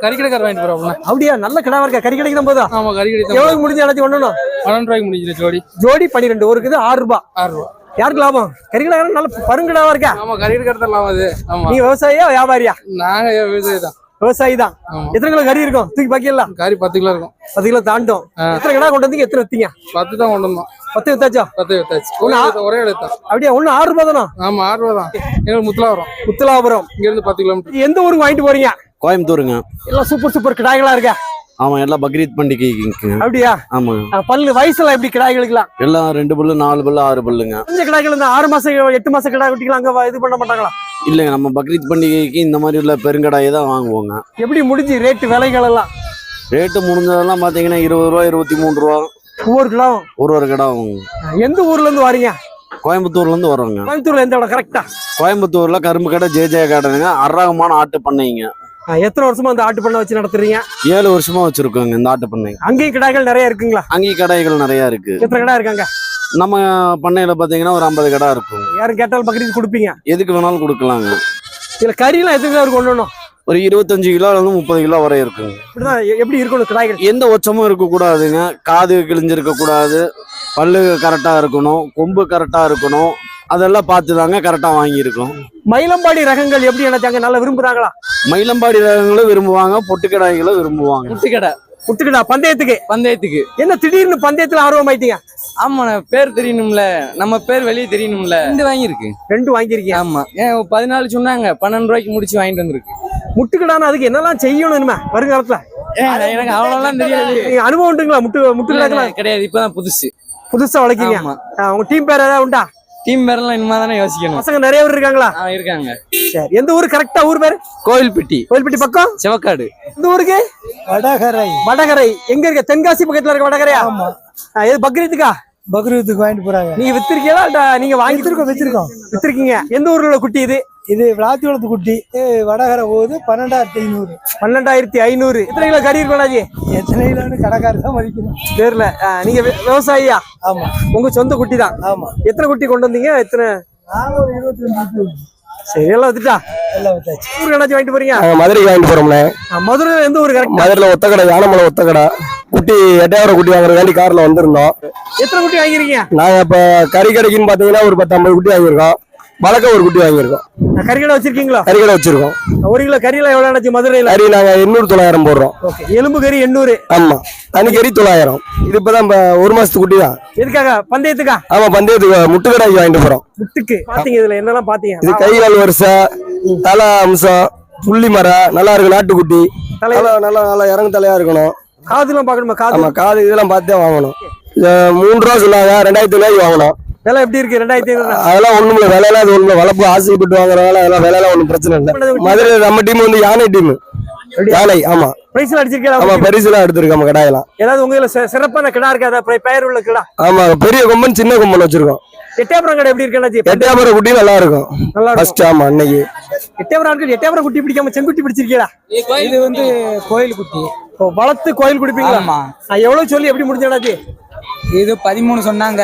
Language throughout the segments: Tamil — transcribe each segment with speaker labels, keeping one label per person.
Speaker 1: கறிக்கடைக்கார வாங்கிட்டு போறோம்.
Speaker 2: அப்படியா? நல்ல கிடாவா இருக்கா? கறி கடைக்கு தான் போதா?
Speaker 1: ஆமா, கறிக்கடை.
Speaker 2: எவ்வளவு முடிஞ்சு எல்லாத்தையும் ஒண்ணணும்?
Speaker 1: 12 ரூபாய்க்கு முடிஞ்சு ஜோடி.
Speaker 2: ஜோடி 12. ஒரு இது 6 ரூபாய்.
Speaker 1: 6 ரூபா.
Speaker 2: யாருக்கு லாபம்? கறிக்கடைக்காரன் நல்ல பருங்கடாவா இருக்கா?
Speaker 1: ஆமா, கறிக்கடை தான் லாபம் அது. ஆமா.
Speaker 2: நீங்க விவசாயியா வியாபாரியா?
Speaker 1: நாங்க விவசாயி தான்.
Speaker 2: விவசாயி தான். எத்தனை கிலோ கறி இருக்கும்? தூக்கி பாக்கலாம்.
Speaker 1: கறி 10 கிலோ இருக்கும்.
Speaker 2: 10 கிலோ தாண்டும். எத்தனை கடை கொண்டு வந்தீங்க? எத்தனை வித்தீங்க?
Speaker 1: 10 தான் கொண்டு வந்தோம்.
Speaker 2: 10 வித்தாச்சா?
Speaker 1: 10 வித்தாச்சு. ஒரே எடுத்தா.
Speaker 2: அப்படியா? ஒண்ணு 6 ரூபாய் தானா?
Speaker 1: ஆமா, 6 ரூபா தான். எங்களுக்கு முத்துலாபுரம்.
Speaker 2: முத்துலாபுரம்
Speaker 1: இங்க இருந்து 10 கிலோமீட்டர்.
Speaker 2: எந்த ஊருக்கு வாங்கிட்டு போறீங்க?
Speaker 3: கோயம்புத்தூருங்க.
Speaker 2: எல்லாம் சூப்பர் கிடாய்களா இருக்கா?
Speaker 3: ஆமா, எல்லாம் பக்ரீத் பண்டிகைக்கு.
Speaker 2: அப்படியா?
Speaker 3: ஆமாங்க.
Speaker 2: பல்லு வயசுல எப்படி கிடாய்களுக்குலாம்?
Speaker 3: எல்லாம் 2 பல்லு 4 பல்லு 6 பல்லுங்க.
Speaker 2: கொஞ்சம் கிடாய்கள் இந்த 6 மாசம் 8 மாசம் கிடாய் குட்டிகள் அங்க இது பண்ண மாட்டாங்களா?
Speaker 3: இல்லைங்க, நம்ம பக்ரீத் பண்டிகைக்கு இந்த மாதிரி உள்ள பெருங்கடாயை தான் வாங்குவோங்க.
Speaker 2: எப்படி முடிஞ்சு ரேட்டு விலைகள் எல்லாம்?
Speaker 3: ரேட்டு முடிஞ்சதெல்லாம் பாத்தீங்கன்னா 20 ரூபா 23 ரூபா
Speaker 2: ஒவ்வொரு கிலோ.
Speaker 3: ஒரு கடை வாங்குவோம்.
Speaker 2: எந்த ஊர்ல இருந்து வரீங்க?
Speaker 3: கோயம்புத்தூர்ல இருந்து வரோங்க.
Speaker 2: கோயம்புத்தூர்ல எந்த இடம் கரெக்டா?
Speaker 3: கோயம்புத்தூர்ல கரும்பு கடை ஜே கார்டனுங்க. அராகமான ஆட்டு பண்ணைங்க.
Speaker 2: எத்தனை வருஷமா அந்த ஆட்டு பண்ணை வச்சு நடத்துறீங்க?
Speaker 3: 7 வருஷமா வச்சிருக்கோங்க இந்த ஆட்டு பண்ணை.
Speaker 2: அங்கேயும் கிடாய்கள் நிறைய இருக்குங்களா?
Speaker 3: அங்கேயும் கடைகள் நிறைய இருக்கு.
Speaker 2: எத்தனை கடை இருக்காங்க?
Speaker 3: நம்ம பண்ணையில பாத்தீங்கன்னா ஒரு 50 கடை இருக்கும்.
Speaker 2: யாரும் கேட்டாலும் பக்ரீத் கொடுப்பீங்க?
Speaker 3: எதுக்கு வேணாலும் கொடுக்கலாங்க.
Speaker 2: இதுல கறியெல்லாம் எத்தனை கிலோ கொண்டு வரணும்?
Speaker 3: ஒரு 25 கிலோல இருந்து 30 கிலோ வரை இருக்குங்க.
Speaker 2: இப்படிதான் எப்படி இருக்கணும் கிடாய்கள்?
Speaker 3: எந்த ஒச்சமும் இருக்க கூடாதுங்க. காது கிழிஞ்சிருக்க கூடாது. பல்லு கரெக்டா இருக்கணும். கொம்பு கரெக்டா இருக்கணும். அதெல்லாம் பார்த்துதாங்க கரெக்டா வாங்கியிருக்கோம்.
Speaker 2: மயிலம்பாடி ரகங்கள் எப்படி நினைச்சாங்க? நல்லா விரும்புறாங்களா?
Speaker 3: மயிலம்பாடி ரகங்களும் விரும்புவாங்க, பொட்டுக்கடாய்களும் விரும்புவாங்க.
Speaker 2: புட்டுக்கடா பந்தயத்துக்கு என்ன திடீர்னு பந்தயத்துல ஆர்வம் ஆயிட்டீங்க?
Speaker 1: ஆமா, பேர் தெரியணும்ல, நம்ம பேர் வெளியே தெரியணும்ல. 2 வாங்கியிருக்கு.
Speaker 2: 2 வாங்கிருக்கீங்க?
Speaker 1: ஆமா. 14 சொன்னாங்க, 12 ரூபாய்க்கு முடிச்சு வாங்கிட்டு வந்திருக்கு.
Speaker 2: முட்டுக்கடானா அதுக்கு என்னெல்லாம் செய்யணும் இனிமே வருங்காலத்துல?
Speaker 1: எனக்கு அவ்வளவுலாம் தெரியாது.
Speaker 2: அனுபவம் உண்டுங்களா? முட்டுக்கடாக்கலாம்
Speaker 1: கிடையாது, இப்பதான் புதுசா
Speaker 2: வளர்க்கீங்க. உங்க டீம் பேர் ஏதாவது உண்டா?
Speaker 1: டீம் பேரெல்லாம் இனிமே தானே யோசிக்கணும்.
Speaker 2: பசங்க நிறைய பேர் இருக்காங்களா?
Speaker 1: இருக்காங்க.
Speaker 2: சரி, எந்த ஊரு கரெக்டா? ஊர் பேரு
Speaker 1: கோயில்பட்டி
Speaker 2: பக்கம்
Speaker 1: செவக்காடு.
Speaker 2: இந்த ஊருக்கு வடகரை எங்க இருக்க? தென்காசி பக்கத்துல இருக்க வடகரையா? ஆமா. இது பக்ரீத்துக்கா?
Speaker 4: பக்ரீத்துக்கு வாங்கிட்டு போறாங்க.
Speaker 2: நீங்க வித்திருக்கீங்களா? நீங்க வச்சிருக்கோம். வித்திருக்கீங்க. எந்த ஊர்ல உள்ள குட்டி இது?
Speaker 4: இது விளாத்தியோளத்து குட்டி. வடகரை போகுது 12,500.
Speaker 2: 12,500. எத்தனை கிலோ கறி இருக்கணும்?
Speaker 4: எத்தனை கிலோன்னு கடைக்காரர் தான் மதிக்கணும்.
Speaker 2: தெரியல. நீங்க விவசாயியா?
Speaker 4: ஆமா.
Speaker 2: உங்க சொந்த குட்டி தான்?
Speaker 4: ஆமா.
Speaker 2: எத்தனை குட்டி கொண்டு வந்தீங்க? எத்தனை?
Speaker 4: 22
Speaker 2: சரி, எல்லாம் வித்துட்டா?
Speaker 4: எல்லாம் வித்தாச்சு.
Speaker 2: ஊருக்கு என்னாச்சும் வாங்கிட்டு போறீங்க?
Speaker 4: மதுரைக்கு வாங்கிட்டு போறோம்ண்ணே.
Speaker 2: மதுரையில எந்த ஊரு கரெக்ட்?
Speaker 4: மதுரையில ஒத்தக்கடை, யானமலை ஒத்தக்கடை. குட்டி 8,000 குட்டி வாங்குறதுக்காண்டி கார்ல வந்திருந்தோம்.
Speaker 2: எத்தனை குட்டி வாங்கிருக்கீங்க?
Speaker 4: நாங்க இப்ப கறி கடைக்குன்னு பாத்தீங்கன்னா ஒரு 10-50 குட்டி வாங்கியிருக்கோம். வழக்க ஒரு குட்டி வாங்கியிருக்கோம்.
Speaker 2: கறிக்கடை வச்சிருக்கீங்களா?
Speaker 4: கறிக்கடை வச்சிருக்கோம்.
Speaker 2: 1 கிலோ கறியில எவ்வளவு ஆச்சு மதுரையில?
Speaker 4: கறி நாங்க 800-900 போடுறோம்.
Speaker 2: எலும்பு கறி 800.
Speaker 4: ஆமா. தனி கறி 900. இது இப்பதான் 1 மாசத்து குட்டி தான்.
Speaker 2: எதுக்காக? பந்தயத்துக்கா?
Speaker 4: ஆமா, பந்தயத்துக்கு முட்டுக்கடைக்கு வாங்கிட்டு போறோம்.
Speaker 2: முட்டுக்கு பாத்தீங்க? இதுல என்னெல்லாம் பாத்தீங்க?
Speaker 4: இது கை கால் வரிசை, தலை அம்சம், புள்ளி மரம் நல்லா இருக்கு. நாட்டுக்குட்டி நல்லா இறங்கு தலையா இருக்கணும்.
Speaker 2: காதுலாம் பாக்கணுமா?
Speaker 4: ஆமா, காது இதெல்லாம் பார்த்தே வாங்கணும். 3 ரூபா சொன்னாங்க, 2,500 வாங்கணும்.
Speaker 2: விலை எப்படி இருக்கு? 2,500.
Speaker 4: அதெல்லாம் ஒண்ணும் இல்ல, விலையில அது ஒண்ணும் வளர்ப்பு ஆசைப்பட்டு வாங்குறதுனால அதெல்லாம் விலையில ஒண்ணும் பிரச்சனை இல்லை. மதுரை நம்ம டீம் வந்து யானை டீம். யானை. ஆமா.
Speaker 2: பிரைஸ்ல அடிச்சிருக்கீங்களா?
Speaker 4: ஆமா, பரிசுலாம் எடுத்திருக்கோம். கடாயெல்லாம்
Speaker 2: ஏதாவது உங்க சிறப்பான கிடா இருக்கா? பெயர் உள்ள கிடா?
Speaker 4: ஆமா, பெரிய கொம்பன் சின்ன கொம்பன் வச்சிருக்கோம்.
Speaker 2: எட்டயபுரம் கடை எப்படி இருக்கு?
Speaker 4: எட்டயபுரம் குட்டி நல்லா இருக்கும். ஃபர்ஸ்ட். ஆமா, அன்னைக்கு
Speaker 2: எட்டயபுரம் குட்டி பிடிக்காம செங்குட்டி பிடிச்சிருக்கீங்களா?
Speaker 1: இது வந்து கோயில் குட்டி.
Speaker 2: வளர்த்து கோயில் குடிப்பீங்களா?
Speaker 1: ஆமா.
Speaker 2: எவ்வளவு சொல்லி எப்படி முடிஞ்சாச்சு?
Speaker 1: இது 13 சொன்னாங்க,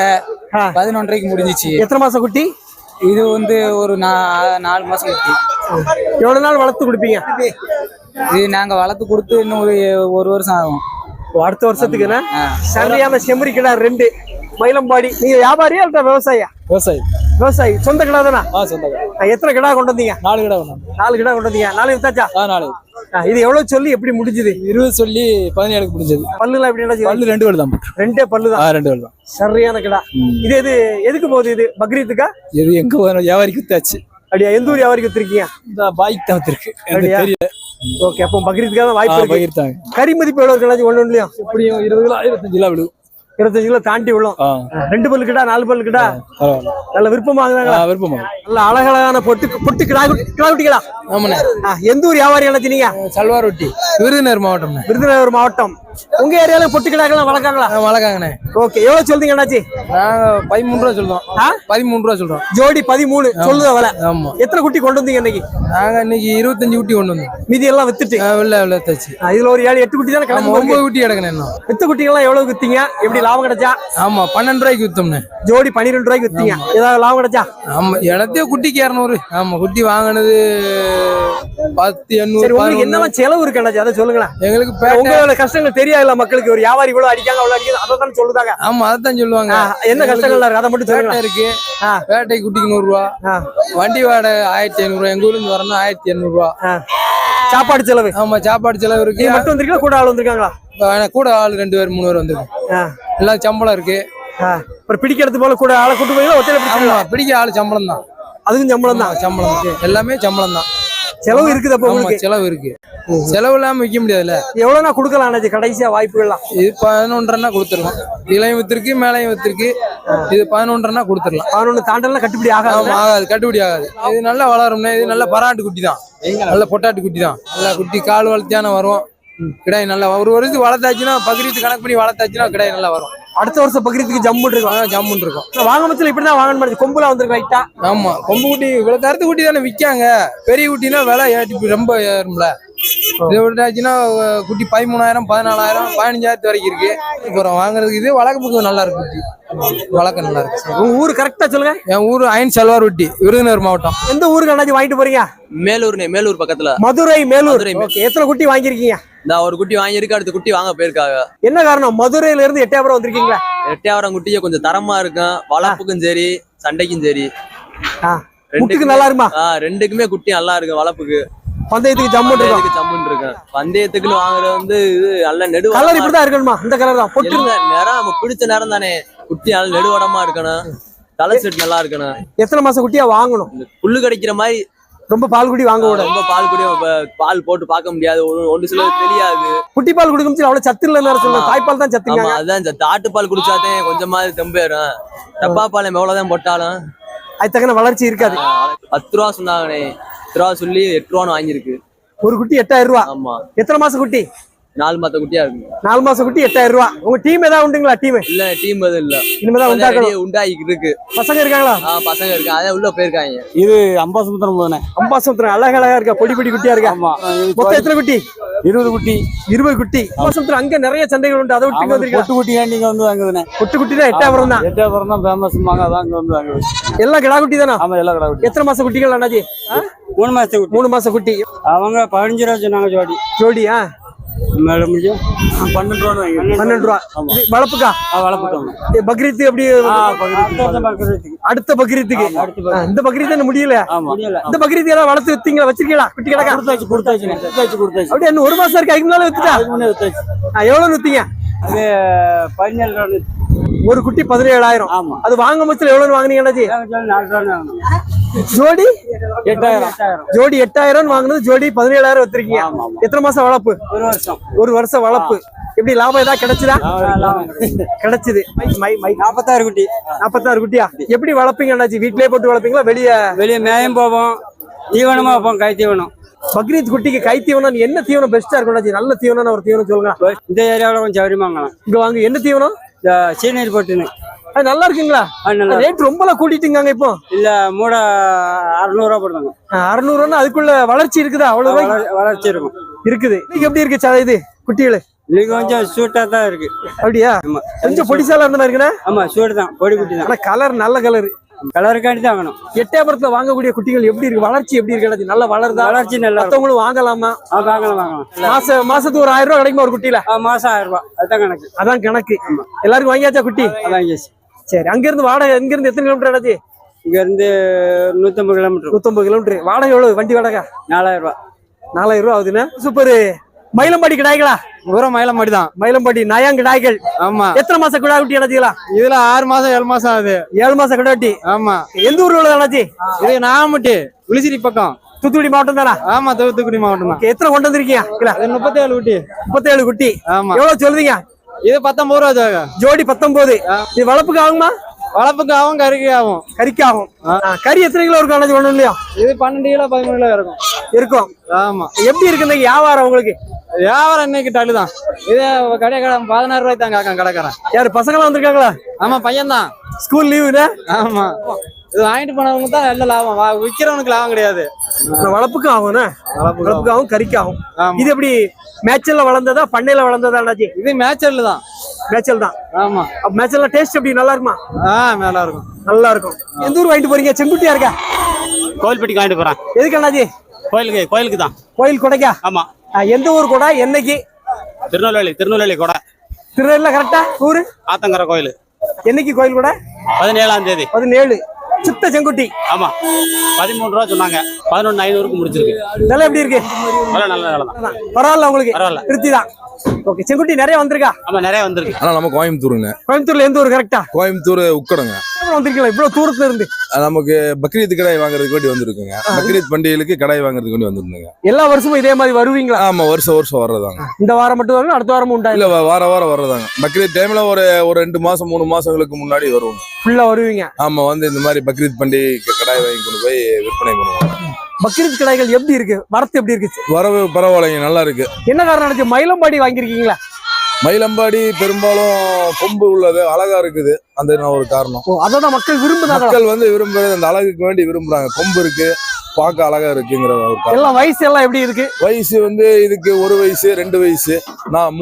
Speaker 1: 11.5க்கு முடிஞ்சிச்சு.
Speaker 2: எத்தனை மாசம் குட்டி?
Speaker 1: இது வந்து ஒரு 4 மாசம் குட்டி.
Speaker 2: எவ்வளவு நாள் வளர்த்து கொடுப்பீங்க?
Speaker 1: இது நாங்க வளர்த்து கொடுத்து இன்னும் ஒரு வருஷம் ஆகும்.
Speaker 2: அடுத்த வருஷத்துக்கு சரியான செம்மறி கிடா 2 மயிலம்பாடி. நீங்க வியாபாரியா இல்ல விவசாயியா? விவசாயி. சொந்த கிடா தானா?
Speaker 4: சொந்த.
Speaker 2: எத்தனை கிடா கொண்டு வந்தீங்க?
Speaker 4: 4 கிடா கொண்டு
Speaker 2: 4 கிடா கொண்டு வந்தீங்க. 4 வித்தாச்சா?
Speaker 4: 4.
Speaker 2: இது எவ்வளவு சொல்லி எப்படி முடிஞ்சது?
Speaker 4: 20 சொல்லி 17க்கு முடிஞ்சது.
Speaker 2: பல்லுலாம் எப்படி நடந்துச்சு?
Speaker 4: பல்லு 2 பல்லு தான்.
Speaker 2: 2 பல்லு தான்.
Speaker 4: 2 பல்லு தான்.
Speaker 2: சரியான கிடா. இது எதுக்கு போகுது? இது பக்ரீத்துக்கா?
Speaker 4: இது எங்க போறோம்? வியாபாரிக்கு வித்தாச்சு.
Speaker 2: அப்படியா? எந்த ஊர் வியாபாரிக்கு வித்திருக்கீங்க?
Speaker 4: இந்த பாய்க்கு தான் வித்திருக்கு. எனக்கு தெரியல.
Speaker 2: ஓகே, அப்போ பக்ரீத்துக்காக தான் வாய்ப்பு இருக்கு.
Speaker 4: பகிர்த்தாங்க.
Speaker 2: கறி மதிப்பு எவ்வளவு இருக்கு? ஒண்ணுலயும்
Speaker 4: எப்படியும் 20 கிலோ 25 கிலோ விழும்.
Speaker 2: 25 கிலோ தாண்டி விழும். 2 பல்லு கிடா 4 பல்லு கிடா நல்ல விருப்பமா
Speaker 4: விருப்பமா
Speaker 2: நல்ல அழகழகான பொட்டு கிடா குட்டிகளா?
Speaker 1: ஆமாண்ணே.
Speaker 2: எந்த ஊர் வியாபாரி நினைச்சீங்க?
Speaker 1: சல்வார் ரொட்டி, விருதுநகர் மாவட்டம்.
Speaker 2: விருதுநகர் மாவட்டம். உங்க ஏரியால பொட்டு கிடாக்கெல்லாம் வளர்க்காங்களா?
Speaker 1: வளர்க்காங்கண்ணே.
Speaker 2: ஓகே, எவ்வளவு சொல்றீங்க அண்ணாச்சி?
Speaker 1: நாங்க 13 ரூபா சொல்றோம். 13 ரூபா சொல்றோம்.
Speaker 2: ஜோடி 13 சொல்லுத விலை.
Speaker 1: ஆமா.
Speaker 2: எத்தனை குட்டி கொண்டு வந்தீங்க இன்னைக்கு?
Speaker 1: நாங்க இன்னைக்கு 25 குட்டி கொண்டு வந்தோம்.
Speaker 2: மீதி எல்லாம் வித்துட்டு
Speaker 1: வித்தாச்சு.
Speaker 2: இதுல ஒரு 7-8 குட்டி தானே கிடக்கு.
Speaker 1: 9 குட்டி கிடக்குண்ணே. இன்னும்
Speaker 2: வித்த குட்டிகள்லாம் எவ்வளவு வித்தீங்க? எப்படி லாபம் கிடைச்சா?
Speaker 1: ஆமா, 12 ரூபாய்க்கு வித்தோம்ண்ணே.
Speaker 2: ஜோடி 12 ரூபாய்க்கு வித்தீங்க. ஏதாவது லாபம் கிடைச்சா?
Speaker 1: ஆமா, இடத்தையே குட்டிக்கு 200. ஆமா, குட்டி வாங்கினது 10-800.
Speaker 2: சரி, உங்களுக்கு என்னவா செலவு இருக்கு அண்ணாச்சி, அதை சொல்லுங்களேன்.
Speaker 1: எங்களுக்கு
Speaker 2: உங்களோட கஷ்டங்கள் தெரியாதுல்ல மக்களுக்கு. ஒரு வியாபாரி இவ்வளவு அடிக்காங்க அவ்வளவு அடிக்காது அதை தான் சொல்லுதாங்க.
Speaker 1: ஆமா, அதான் சொல்லுவாங்க.
Speaker 2: என்ன கஷ்டங்கள் இருக்கு அதை மட்டும் சொல்லுங்க.
Speaker 1: இருக்கு. பேட்டை குட்டிக்கு 100 ரூபா, வண்டி வாடகை 1500. எங்க ஊர்ல இருந்து வரணும் 1800 ரூபா.
Speaker 2: சாப்பாடு செலவு.
Speaker 1: ஆமா, சாப்பாடு செலவு இருக்கு.
Speaker 2: மட்டும் வந்திருக்கீங்களா, கூட ஆள் வந்திருக்காங்களா?
Speaker 1: கூட ஆள் 2 பேர் 3 பேர் வந்துருக்கு. எல்லாம் சம்பளம் இருக்கு.
Speaker 2: அப்புறம் பிடிக்கிறது போல கூட ஆளை கூட்டு போய் ஒத்தையில
Speaker 1: பிடிக்க ஆளு சம்பளம் தான்.
Speaker 2: அதுவும் சம்பளம் தான்.
Speaker 1: சம்பளம் எல்லாமே சம்பளம் தான்.
Speaker 2: செலவு இருக்குது. அப்ப உங்களுக்கு
Speaker 1: செலவு இருக்கு. செலவு இல்லாம விற்க முடியாதுல்ல.
Speaker 2: எவ்வளவுனா கொடுக்கலாம் கடைசியா வாய்ப்புகள்லாம்?
Speaker 1: இது 11.5 கொடுத்துடலாம். இலையும் வித்திருக்கு, மேலையும் வித்திருக்கு. இது 11.5 கொடுத்துடலாம்.
Speaker 2: 11 தாண்டலாம் கட்டுப்படி ஆகாது.
Speaker 1: ஆகாது, கட்டுப்படி ஆகாது. இது நல்லா வளரும்னா. இது நல்ல பராட்டு குட்டி தான். நல்ல பொட்டாட்டு குட்டி தான். நல்லா குட்டி கால் வளர்த்தியான வரும். கிடாய் நல்லா ஒரு வருஷத்துக்கு வளர்த்தாச்சுன்னா, பக்ரீத்து கணக்கு பண்ணி வளர்த்தாச்சுன்னா கிடாய் நல்லா வரும்.
Speaker 2: அடுத்த வருஷம் பக்ரீத்துக்கு ஜம்முன் இருக்கும்.
Speaker 1: ஜம்முன் இருக்கும்.
Speaker 2: வாங்க மச்சல இப்படிதான் வாங்கணும் மாதிரி கொம்புல வந்துருக்கு ரைட்டா.
Speaker 1: ஆமா, கொம்பு குட்டி இவ்வளவு கருத்து குட்டி தானே விற்காங்க. பெரிய குட்டினா விலை ஏற்றி ரொம்ப ஏறும்ல. இதை விட்டாச்சுன்னா குட்டி 13,000, 14,000, 15,000 வரைக்கும் இருக்கு. அப்புறம் வாங்குறதுக்கு இது வளர்ப்புக்கு நல்லா இருக்கு. குட்டி வளர்க்க நல்லா இருக்கு.
Speaker 2: உங்க ஊரு கரெக்டா சொல்லுங்க.
Speaker 1: என் ஊரு அயன் சல்வார்பட்டி, விருதுநகர் மாவட்டம்.
Speaker 2: எந்த ஊருக்கு அண்ணாச்சி வாங்கிட்டு போறீங்க?
Speaker 5: மேலூர் பக்கத்துல.
Speaker 2: மதுரை. மேலூர். எத்தனை குட்டி வாங்கிருக்கீங்க?
Speaker 5: நான் ஒரு குட்டி வாங்கியிருக்கு, அடுத்த குட்டி வாங்க போயிருக்காங்க.
Speaker 2: என்ன காரணம்? மதுரையில இருந்து எட்டயபுரம் வந்திருக்கீங்களா?
Speaker 5: எட்டயபுரம் குட்டியே கொஞ்சம் தரமா இருக்கும். வளர்ப்புக்கும் சரி, சண்டைக்கும் சரி.
Speaker 2: குட்டிக்கு நல்லா இருக்குமா?
Speaker 5: ரெண்டுக்குமே குட்டி நல்லா இருக்கு. வளர்ப்புக்கு
Speaker 2: பந்தயத்துக்கு ஜம்முன் இருக்கும்.
Speaker 5: பந்தயத்துக்குன்னு வாங்குறது வந்து இது நல்ல நெடு
Speaker 2: கலர் இப்படிதான் இருக்கணுமா? இந்த கலர் தான் பொட்டு
Speaker 5: நேரம் நம்ம பிடிச்ச நேரம் தானே. குட்டி நல்ல நெடுவடமா இருக்கணும். தலை செட் நல்லா இருக்கணும்.
Speaker 2: எத்தனை மாசம் குட்டியா வாங்கணும்?
Speaker 5: புல்லு கிடைக்கிற மாதிரி.
Speaker 2: ரொம்ப பால் குடி வாங்க கூடாது.
Speaker 5: ரொம்ப பால் குடி பால் போட்டு பார்க்க முடியாது. ஒன்று சில தெரியாது.
Speaker 2: குட்டி பால் குடிக்கும் அவ்வளவு சத்து இல்லைன்னு சொல்லுவாங்க. தாய்ப்பால் தான் சத்து.
Speaker 5: அதான் சத்து. ஆட்டுப்பால் குடிச்சாதே கொஞ்சமாவது தெம்பேறும். டப்பா பால் எவ்வளவுதான் போட்டாலும்
Speaker 2: அது தக்கன வளர்ச்சி இருக்காது.
Speaker 5: 10 ரூபா சொன்னாங்கண்ணே. 10 ரூபா சொல்லி 8 ரூபான்னு வாங்கியிருக்கு.
Speaker 2: ஒரு குட்டி 8,000 ரூபா.
Speaker 5: ஆமா.
Speaker 2: எத்தனை மாசம் குட்டி?
Speaker 5: 4 மாத குட்டியா இருக்கு.
Speaker 2: 4 மாசம் குட்டி 8,000 ரூபா. உங்க டீம் ஏதாவது உண்டுங்களா? டீம்
Speaker 5: இல்ல, டீம் எதுவும் இல்ல.
Speaker 2: இனிமேதான்
Speaker 5: உண்டாக்கிட்டு இருக்கு.
Speaker 2: பசங்க இருக்காங்களா?
Speaker 5: பசங்க இருக்காங்க. அதான் உள்ள போயிருக்காங்க.
Speaker 3: இது அம்பாசமுத்திரம் தானே.
Speaker 2: அம்பாசமுத்திரம் அழகா இருக்கா. பொடி பொடி குட்டியா இருக்கா. மொத்தம் எத்தனை குட்டி?
Speaker 3: 20 குட்டி.
Speaker 2: 20 குட்டி. அம்பாசமுத்திரம் அங்க நிறைய சந்தைகள் உண்டு. அதை விட்டு வந்திருக்கீங்க.
Speaker 3: பொட்டு குட்டி நீங்க வந்து வாங்குதுனே.
Speaker 2: பொட்டு குட்டி தான் எட்டயபுரம் தான்.
Speaker 3: எட்டயபுரம் தான் ஃபேமஸ் மாங்க. அதான் அங்க வந்து வாங்குது.
Speaker 2: எல்லாம் கிடா குட்டி தானா?
Speaker 3: ஆமா, எல்லாம் கிடா குட்டி.
Speaker 2: எத்தனை மாசம் குட்டிகள் அண்ணாச்சி?
Speaker 3: 3 மாசம் குட்டி.
Speaker 2: 3 மாசம் குட்டி.
Speaker 3: அவங்க 15 ரூபா சொன்னாங்க ஜோடி.
Speaker 2: ஜோடியா?
Speaker 3: மேல முடியும் 12 ரூபா வாங்கி.
Speaker 2: 12 ரூபா. வளர்ப்புக்கா?
Speaker 3: வளர்ப்புட்டாங்க.
Speaker 2: பக்ரீத் எப்படி? அடுத்த பக்ரீத்துக்கு. இந்த பக்ரீத் முடியல. இந்த பக்ரீத் ஏதாவது வளர்த்து வித்தீங்களா? வச்சிருக்கீங்களா? குட்டி கிடக்கா?
Speaker 3: கொடுத்தாச்சு.
Speaker 2: அப்படியே இன்னும் 1 மாசம் இருக்கு. அதுக்கு முன்னால வித்துட்டா? எவ்வளவு வித்தீங்க?
Speaker 3: அது 17 ரூபா.
Speaker 2: ஒரு குட்டி 17,000.
Speaker 3: ஆமா.
Speaker 2: அது வாங்க மொத்தம் எவ்வளவு வாங்குனீங்க அண்ணாச்சி?
Speaker 3: 4 ரூபா.
Speaker 2: ஜோடி
Speaker 3: 8,000.
Speaker 2: ஜோடி 8,000 வாங்குனது. ஜோடி 17,000 வச்சிருக்கீங்க. எத்தனை மாசம் வளர்ப்பு?
Speaker 3: 1 வருஷம்.
Speaker 2: 1 வருஷம் வளர்ப்பு. எப்படி லாபம் ஏதாவது கிடைச்சதா? கிடைச்சது.
Speaker 3: 46 குட்டி.
Speaker 2: 46 குட்டியா? எப்படி வளர்ப்பீங்க அண்ணாச்சி? வீட்லயே போட்டு வளர்ப்பீங்களா? வெளியே
Speaker 3: மேயம் போவோம். தீவனமா வைப்போம். கை தீவனம்.
Speaker 2: பக்ரீத் குட்டிக்கு கை தீவனம் என்ன தீவனம் பெஸ்டா இருக்கும் அண்ணாச்சி? நல்ல தீவனம் ஒரு தீவனம் சொல்லுங்க.
Speaker 3: இந்த ஏரியாவில் கொஞ்சம் சௌரியமாங்கலாம்.
Speaker 2: இங்க வாங்க. என்ன தீவனம்?
Speaker 3: சீனீர் போட்டுன்னு.
Speaker 2: அது நல்லா இருக்குங்களா? ரேட் ரொம்ப கூட்டிட்டுங்க இப்போ.
Speaker 3: இல்ல, மூட 600 ரூபா போடுறாங்க.
Speaker 2: 600 அதுக்குள்ள வளர்ச்சி இருக்குதா? அவ்வளவு
Speaker 3: வளர்ச்சி இருக்கும்.
Speaker 2: இருக்குது. இன்னைக்கு எப்படி இருக்கு இது குட்டிகளு?
Speaker 3: இன்னைக்கு கொஞ்சம் சூட்டா தான் இருக்கு.
Speaker 2: அப்படியா? கொஞ்சம் பொடிசாலா இருந்த மாதிரி இருக்குண்ணா.
Speaker 3: ஆமா, சூடு தான். பொடி குட்டி தான்.
Speaker 2: ஆனா கலர் நல்ல கலர்.
Speaker 3: கலருக்காண்டி தான் வேணும்.
Speaker 2: எட்டயபுரத்துல வாங்கக்கூடிய குட்டிகள் எப்படி இருக்கு? வளர்ச்சி எப்படி இருக்கு? நல்லா வளருதா?
Speaker 3: வளர்ச்சி நல்லா.
Speaker 2: மத்தவங்களும் வாங்கலாமா?
Speaker 3: வாங்கலாம்.
Speaker 2: மாசத்துக்கு ஒரு 1000 ரூபாய் கிடைக்குமா ஒரு குட்டியில?
Speaker 3: மாசம் 1000 ரூபாய். அதான் கணக்கு.
Speaker 2: அதான் கணக்கு. எல்லாருக்கும் வாங்கியாச்சா குட்டி?
Speaker 3: வாங்கியாச்சு.
Speaker 2: சரி. அங்க இருந்து வாடகை இங்க இருந்து எத்தனை கிலோமீட்டர் ஆச்சு?
Speaker 3: இங்க இருந்து 150 கிலோமீட்டர்.
Speaker 2: 150 கிலோமீட்டர். வாடகை எவ்வளவு? வண்டி வாடகை
Speaker 3: 4000 ரூபாய்.
Speaker 2: 4000 ரூபாய் ஆகுதுன்னா. சூப்பர். மயிலம்பாடி கிடாய்களா?
Speaker 1: ஊரம் மயிலம்பாடி தான்.
Speaker 2: மயிலம்பாடி நயாங்கிடாய்கள்.
Speaker 1: ஆமா.
Speaker 2: எத்தனை மாசம் கிடா குட்டி அண்ணாச்சிங்களா?
Speaker 1: இதுல 6 மாசம் 7 மாசம் ஆகுது.
Speaker 2: 7 மாசம் கிடாட்டி.
Speaker 1: ஆமா.
Speaker 2: எந்த ஊர்ல உள்ள அண்ணாச்சி?
Speaker 1: இது நாமட்டி உளிசிரி பக்கம்.
Speaker 2: தூத்துக்குடி மாவட்டம் தானா?
Speaker 1: ஆமா, தூத்துக்குடி மாவட்டம் தான்.
Speaker 2: எத்தனை கொண்டு வந்திருக்கீங்க?
Speaker 1: 37 குட்டி.
Speaker 2: 37 குட்டி.
Speaker 1: ஆமா.
Speaker 2: எவ்வளவு சொல்றீங்க?
Speaker 1: இது 19 ரூபா
Speaker 2: ஜோடி. 19. இது வளர்ப்புக்கு ஆகுமா?
Speaker 1: வளர்ப்புக்கு ஆகும், கறிக்கு ஆகும்.
Speaker 2: கறிக்கு ஆகும். கறி எத்தனை கிலோ இருக்கும் அண்ணாச்சி? ஒண்ணும் இல்லையா?
Speaker 1: இது 12 கிலோ 13 கிலோ இருக்கும்.
Speaker 2: இருக்கும்.
Speaker 1: ஆமா.
Speaker 2: எப்படி இருக்கு இந்த வியாபாரம் உங்களுக்கு?
Speaker 6: வியாபாரம் இன்னைக்கு டல்லு தான். இதே கடை 16 ரூபாய்க்கு தான் காக்கான் கடைக்காரன்.
Speaker 2: யாரு பசங்களாம் வந்திருக்காங்களா?
Speaker 6: ஆமா, பையன் தான்.
Speaker 2: ஸ்கூல் லீவுல.
Speaker 6: ஆமா, இது வாங்கிட்டு போனவங்க தான் நல்ல லாபம், விக்கிறவனுக்கு லாபம் கிடையாது.
Speaker 2: வளர்ப்புக்கும் ஆகும்ண்ணா, வளர்ப்புக்கும் ஆகும், கறிக்கும் ஆகும்.
Speaker 6: ஆமா.
Speaker 2: இது எப்படி மேட்ச்ல வளர்ந்ததா பண்ணையில வளர்ந்ததா அண்ணாச்சி?
Speaker 6: இது மேய்ச்சல் தான்.
Speaker 2: மேட்சல் தான்.
Speaker 6: ஆமா.
Speaker 2: மேட்ச்ல டேஸ்ட் எப்படி நல்லா இருக்குமா?
Speaker 6: நல்லா இருக்கும்.
Speaker 2: நல்லா இருக்கும். எந்த ஊர் வாங்கிட்டு போறீங்க? செங்குட்டியா இருக்கா?
Speaker 7: கோயில்பட்டிக்கு வாங்கிட்டு போறேன்.
Speaker 2: எதுக்கு அண்ணாச்சி?
Speaker 7: கோயிலுக்கு தான்.
Speaker 2: கோயில் கொடைக்கா?
Speaker 7: ஆமா.
Speaker 2: எந்த ஊர் கொடை? என்னைக்கு?
Speaker 7: திருநெல்வேலி கூட.
Speaker 2: திருநெல்வேலியில கரெக்டா ஊரு?
Speaker 7: ஆத்தங்கரை கோயில்.
Speaker 2: என்னைக்கு கோயில் கொடை?
Speaker 7: 17ஆம் தேதி.
Speaker 2: 17. சுத்த செங்குட்டி.
Speaker 7: ஆமா. 13 ரூபா சொன்னாங்க. 11,500க்கு முடிச்சிருக்கு.
Speaker 2: நல்லா எப்படி இருக்கு?
Speaker 7: நல்ல தான்.
Speaker 2: பரவாயில்ல உங்களுக்கு?
Speaker 7: பரவாயில்ல.
Speaker 2: திருப்தி தான். ஓகே. செங்குட்டி நிறைய வந்திருக்கா?
Speaker 7: ஆமா, நிறைய வந்திருக்கு.
Speaker 8: ஆனா நம்ம கோயம்புத்தூருங்க.
Speaker 2: கோயம்புத்தூர்ல எந்த ஊர் கரெக்டா?
Speaker 8: கோயம்புத்தூர் உக்கடங்க.
Speaker 2: வந்திருக்கீங்களா இவ்வளவு தூரத்துல இருந்து?
Speaker 8: நமக்கு பக்ரீத் கடாய் வாங்குறதுக்கு வேண்டி வந்திருக்குங்க. பக்ரீத் பண்டிகைக்கு கடாய் வாங்குறதுக்கு வேண்டி வந்திருந்தேங்க.
Speaker 2: எல்லா வருஷமும் இதே மாதிரி வருவீங்களா?
Speaker 8: ஆமா, வருஷம் வர்றதாங்க.
Speaker 2: இந்த வாரம் மட்டும் வரும், அடுத்த வாரமும் உண்டா?
Speaker 8: இல்ல, வாரம் வர்றதாங்க. பக்ரீத் டைம்ல ஒரு 2 மாசம் 3 மாசங்களுக்கு முன்னாடி வருவோம்.
Speaker 2: ஃபுல்லா வருவீங்க?
Speaker 8: ஆமா, வந்து இந்த மாதிரி பக்ரீத் பண்டிகைக்கு கடாய் வாங்கி கொண்டு போய் விற்பனை பண்ணுவாங்க.
Speaker 2: பக்ரீத் கடாய்கள் எப்படி இருக்கு? வரத்து எப்படி இருக்கு?
Speaker 8: வரவு பரவாயில்லைங்க, நல்லா இருக்கு.
Speaker 2: என்ன காரணம் நினைச்சு மயிலம்பாடி வாங்கிருக்கீங்களா?
Speaker 8: மயிலம்பாடி பெரும்பாலும் கொம்பு உள்ளது, அழகா இருக்குது. அந்த ஒரு காரணம்.
Speaker 2: அதான் மக்கள் விரும்புறாங்க.
Speaker 8: மக்கள் வந்து விரும்புறது அந்த அழகுக்கு வேண்டி விரும்புறாங்க. கொம்பு இருக்கு, பார்க்க அழகா இருக்குங்கிற ஒரு காரணம்.
Speaker 2: எல்லாம் வயசு எல்லாம் எப்படி இருக்கு?
Speaker 8: வயசு வந்து இதுக்கு 1 வயசு 2 வயசு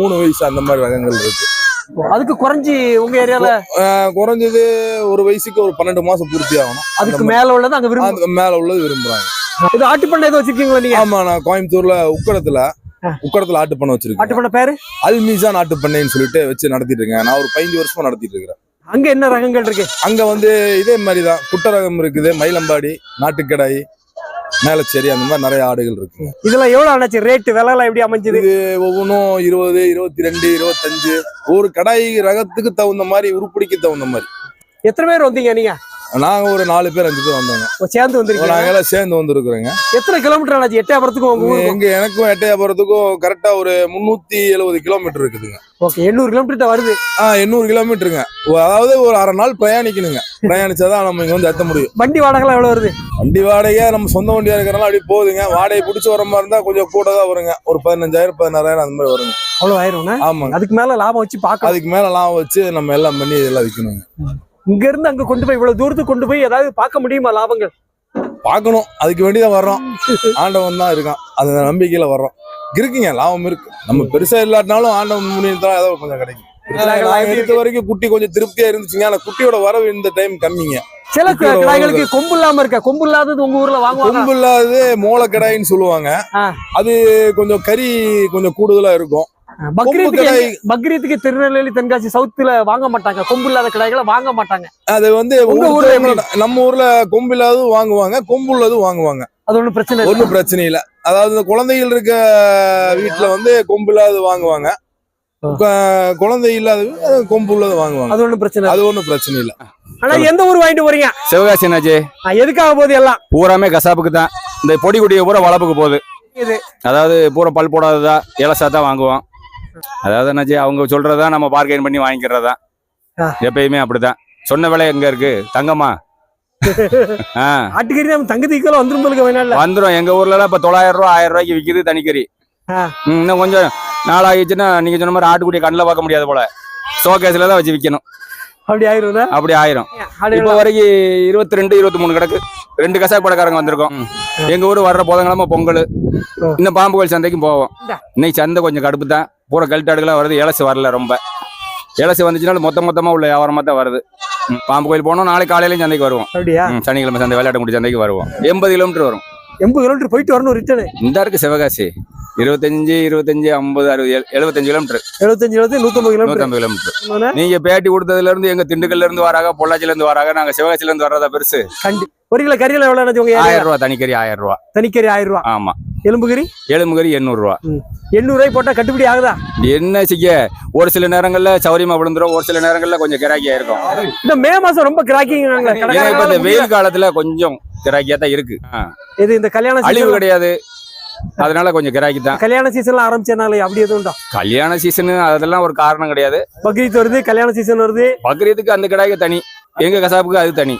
Speaker 8: 3 வயசு அந்த மாதிரி ரகங்கள் இருக்கு.
Speaker 2: அதுக்கு குறைஞ்சி உங்க ஏரியால
Speaker 8: குறைஞ்சது 1 வயசுக்கு ஒரு 12 மாசம் பூர்த்தி ஆகணும்.
Speaker 2: அதுக்கு மேல உள்ளது அங்க விரும்புறாங்க.
Speaker 8: மேல உள்ளது விரும்புறாங்க.
Speaker 2: இது ஆட்டுப்பண்ணை எதுவும் வச்சிருக்கீங்களா நீங்க?
Speaker 8: ஆமா, நான் கோயம்புத்தூர்ல உக்கடத்துல ஆட்டு பண்ணை வச்சிருக்கேன்.
Speaker 2: ஆட்டுப்பண்ணை பேரு
Speaker 8: அல்மீசான் ஆட்டு பண்ணைன்னு சொல்லிட்டு வச்சு நடத்திட்டு இருக்கேன். நான் ஒரு 15 வருஷமா நடத்திட்டு இருக்கிறேன்.
Speaker 2: அங்க என்ன ரகங்கள் இருக்கு? அங்க
Speaker 8: வந்து இதே மாதிரிதான் குட்டை ரகம் இருக்குது, மயிலம்பாடி, நாட்டுக்கடாய், மேலச்சேரி, அந்த மாதிரி நிறைய ஆடுகள் இருக்கு.
Speaker 2: இதெல்லாம் எவ்வளவு ஆனாச்சு ரேட்? விலை எல்லாம் எப்படி அமைஞ்சது?
Speaker 8: இது ஒவ்வொன்றும் 20, 22, 25. ஒரு கடாய் ரகத்துக்கு தகுந்த மாதிரி, உருப்படிக்கு தகுந்த மாதிரி.
Speaker 2: எத்தனை பேர் வந்தீங்க நீங்க?
Speaker 8: நாங்க ஒரு 4 பேர் 5 பேர் வந்தோங்க.
Speaker 2: சேர்ந்து வந்திருக்கீங்க?
Speaker 8: நாங்க எல்லாம் சேர்ந்து வந்திருக்கிறோங்க.
Speaker 2: எத்தனை கிலோமீட்டர் ஆனாச்சு எட்டயபுரத்துக்கும்?
Speaker 8: எனக்கும் எட்டயபுரத்துக்கும் கரெக்டா ஒரு 370 கிலோமீட்டர் இருக்குதுங்க.
Speaker 2: ஓகே, 800 கிலோமீட்டர் வருது.
Speaker 8: 800 கிலோமீட்டருங்க. அதாவது ஒரு அரை நாள் பிரயாணிக்கணுங்க. பிரயாணிச்சாதான் நம்ம இங்க வந்து எத்த முடியும்.
Speaker 2: வண்டி வாடகை எவ்வளவு வருது?
Speaker 8: வண்டி வாடகை நம்ம சொந்த வண்டியா இருக்கிறனால அப்படி போகுதுங்க. வாடகை பிடிச்சி வர மாதிரி இருந்தா கொஞ்சம் கூட தான் வருங்க. ஒரு 15,000 16,000 அந்த மாதிரி வருங்க.
Speaker 2: அவ்வளவு ஆயிரும்?
Speaker 8: ஆமாங்க.
Speaker 2: அதுக்கு மேல லாபம் வச்சு பார்க்கலாம்.
Speaker 8: அதுக்கு மேல லாபம் வச்சு நம்ம எல்லாம் பண்ணி இதெல்லாம் விற்கணுங்க.
Speaker 2: இங்க இருந்து அங்க கொண்டு போய் இவ்வளவு தூரத்துக்கு கொண்டு போய் ஏதாவது பார்க்க முடியுமா லாபங்கள்?
Speaker 8: பார்க்கணும், அதுக்கு வேண்டிதான் வர்றோம். ஆண்டவன் தான் இருக்கான், அந்த நம்பிக்கையில வர்றோம். இருக்குங்க, லாபம் இருக்கு. நம்ம பெருசா இல்லாட்டினாலும் ஆண்டவன் முன்னிட்டு ஏதோ கொஞ்சம் கிடைக்கும். எடுத்த வரைக்கும் குட்டி கொஞ்சம் திருப்தியா இருந்துச்சுங்க. ஆனா குட்டியோட வரவு இந்த டைம் கம்மிங்க.
Speaker 2: சில கடாய்களுக்கு கொம்பு இல்லாம இருக்க. கொம்பு இல்லாதது உங்க ஊர்ல வாங்குவாங்க?
Speaker 8: கொம்பு இல்லாதது மோள கடாயின்னு சொல்லுவாங்க. அது கொஞ்சம் கறி கொஞ்சம் கூடுதலா இருக்கும்.
Speaker 2: பக்ரீத்துக்கு திருநெல்வேலி, தென்காசி, சவுத்துல வாங்க மாட்டாங்க. கொம்பு இல்லாத கடாய்களை வாங்க மாட்டாங்க.
Speaker 8: அது வந்து நம்ம ஊர்ல கொம்பு இல்லாததும் வாங்குவாங்க, கொம்பு உள்ளதும் வாங்குவாங்க.
Speaker 2: அது ஒண்ணும் பிரச்சனை
Speaker 8: இல்ல. அதாவது இந்த குழந்தைகள் இருக்க வீட்டுல வந்து கொம்பு இல்லாதது வாங்குவாங்க, குழந்தை இல்லாத கொம்பு உள்ளது வாங்குவாங்க. அது ஒண்ணும் பிரச்சனை இல்ல.
Speaker 2: ஆனா எந்த ஊர் வாங்கிட்டு போறீங்க?
Speaker 9: சிவகாசி என்னாச்சு?
Speaker 2: எதுக்காக போகுது? எல்லாம்
Speaker 9: பூராமே கசாப்புக்கு தான். இந்த பொடி குடிய பூரா வளப்புக்கு போகுது. அதாவது பூரா பல் போடாததா, இலசா தான் வாங்குவோம். அதாவது என்னாச்சு, அவங்க சொல்றதா நம்ம பார்கெயின் பண்ணி வாங்கிக்கிறதா. எப்பயுமே அப்படிதான். சொன்ன விலை எங்க இருக்கு? தங்கம்மா
Speaker 2: ஆட்டுக்கறி நம்ம தங்கத்துக்கு
Speaker 9: வந்துடும். எங்க ஊர்ல எல்லாம் இப்ப 900 ரூபா 1000 ரூபாய்க்கு விக்குது தனிக்கறி. இன்னும் கொஞ்சம் நாளாகிடுச்சுன்னா நீங்க சொன்ன மாதிரி ஆட்டுக்குடிய கண்ணில் பார்க்க முடியாது போல, ஷோகேஸ்ல தான் வச்சு விற்கணும். அப்படி ஆயிரும். இப்ப வரைக்கும் 22, 23 கிடக்கு. 2 கசாப்பு படக்காரங்க வந்திருக்கோம். எங்க ஊர் வர்ற புதன்கிழமை பொங்கல். இன்னும் பாம்பு கோயில் சந்தைக்கும் போவோம். இன்னைக்கு சந்தை கொஞ்சம் கடுப்பு தான். பூரா கல்ட்டாடுகளாக வருது. இலசு வரல. ரொம்ப இலசு வந்துச்சுனாலும் மொத்தமா உள்ள வியாபாரமா தான் வருது. பாம்பு கோயில் போனோம். நாளைக்கு காலையிலையும் சந்தைக்கு வருவோம். சனிக்கிழமை சந்தை விளையாட்டு சந்தைக்கு வருவோம். 80 கிலோமீட்டர் வரும்.
Speaker 2: 80 கிலோமீட்டர் போயிட்டு வரணும். ரிட்டர்ன்
Speaker 9: இந்த இருக்கு சிவகாசி 25, 50, 60, 75 கிலோமீட்டர்.
Speaker 2: 150
Speaker 9: கிலோமீட்டர். நீங்க பேட்டி கொடுத்ததுல இருந்து எங்க திண்டுக்கல்ல இருந்து வராங்க, பொள்ளாச்சில இருந்து வராங்க. நாங்க சிவகாசில இருந்து வர்றதா பெருசு.
Speaker 2: ஒரு கிலோ கறியில எவ்வளவு?
Speaker 9: 1000 ரூபா தனிக்கறி. 1000 ரூபா
Speaker 2: தனிக்கறி. 1000 ரூபா.
Speaker 9: ஆமா.
Speaker 2: எலும்புகறி
Speaker 9: 800 ரூபா.
Speaker 2: 800 ரூபாய் போட்டா கட்டுப்படி ஆகுதா?
Speaker 9: என்ன செய்ய, ஒரு சில நேரங்கள்ல சௌரியமா விழுந்துரும், ஒரு சில நேரங்கள்ல கொஞ்சம் கிராக்கியா இருக்கும்.
Speaker 2: இந்த மே மாசம் ரொம்ப கிராக்கிங்.
Speaker 9: இந்த வெயில் காலத்துல கொஞ்சம் கிராக்கியா தான் இருக்கு.
Speaker 2: இது இந்த கல்யாண
Speaker 9: அழிவு கிடையாது, அதனால கொஞ்சம் கிராக்கி தான்.
Speaker 2: கல்யாண சீசன்ல ஆரம்பிச்சனால அப்படி எதுவும் உண்டா?
Speaker 9: கல்யாண சீசன் அதெல்லாம் ஒரு காரணம் கிடையாது.
Speaker 2: பக்ரீத் வருது, கல்யாண சீசன் வருது.
Speaker 9: பக்ரீத்துக்கு அந்த கடாய்க்கு தனி, எங்க கசாப்புக்கு அது தனி.